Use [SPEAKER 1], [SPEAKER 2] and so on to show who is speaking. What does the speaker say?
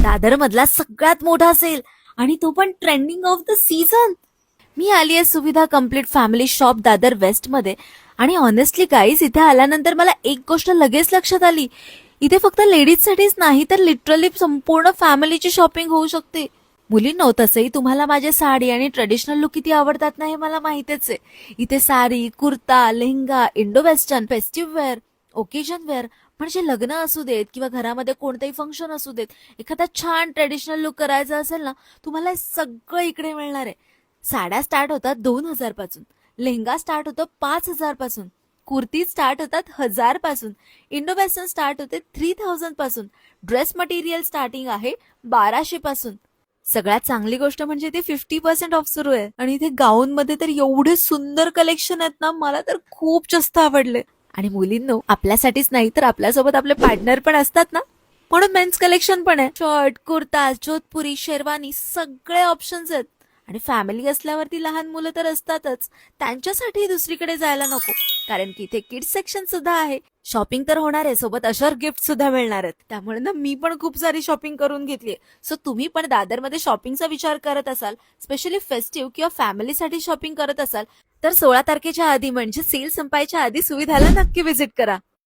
[SPEAKER 1] दादर मधला सगळ्यात मोठा सेल आणि तो पण ट्रेंडिंग ऑफ द सीझन. मी आली आहे Suvidha complete family shop Dadar west मध्ये. आणि ऑनेस्टली गाईज, इथे आल्यानंतर मला एक गोष्ट लगेच लक्षात आली. इथे फक्त लेडीज साठीच नाही तर लिटरली संपूर्ण फॅमिलीची शॉपिंग होऊ शकते. मुलींनो, तसंही तुम्हाला माझे साडी आणि ट्रेडिशनल लुक किती आवडतात ना हे मला माहितीच आहे. इथे sari, kurta, lehenga, Indo western, festive wear, occasion wear, म्हणजे लग्न असू देत किंवा घरामध्ये कोणतेही फंक्शन असू देत, एखादा छान ट्रेडिशनल लुक करायचा असेल ना, तुम्हाला हे सगळं इकडे मिळणार आहे. साड्या स्टार्ट होतात 2,000 पासून, लेहंगा स्टार्ट होतो 5,000 पासून, कुर्ती स्टार्ट होतात 1,000 पासून, इंडो वेस्टर्न स्टार्ट होते 3,000 पासून, ड्रेस मटेरियल स्टार्टिंग आहे 1,200 पासून. सगळ्यात चांगली गोष्ट म्हणजे इथे 50% ऑफ सुरू आहे. आणि इथे गाऊन मध्ये तर एवढे सुंदर कलेक्शन आहेत ना, मला तर खूप जास्त आवडले. आणि मुलींनो, आपल्यासाठीच नाही तर आपल्यासोबत आपले पार्टनर पण असतात ना, म्हणून मेन्स कलेक्शन पण आहे. शर्ट, कुर्ता, जोधपुरी, शेरवानी, सगळे ऑप्शन्स आहेत. आणि फॅमिली असल्यावरती लहान मुलं तर असतातच, त्यांच्यासाठी दुसरीकडे जायला नको, कारण की इथे किड्स सेक्शन सुद्धा आहे. शॉपिंग तर होणार आहे, सोबत अशर गिफ्ट सुद्धा मिळणार आहेत. त्यामुळे ना मी पण खूप सारी शॉपिंग करून घेतलीये. सो तुम्ही पण दादरमध्ये शॉपिंगचा विचार करत असाल, स्पेशली फेस्टिव्ह किंवा फॅमिलीसाठी शॉपिंग करत असाल, तर 16 तारखेच्या आधी म्हणजे सेल संपायच्या आधी सुविधाला नक्की व्हिजिट करा.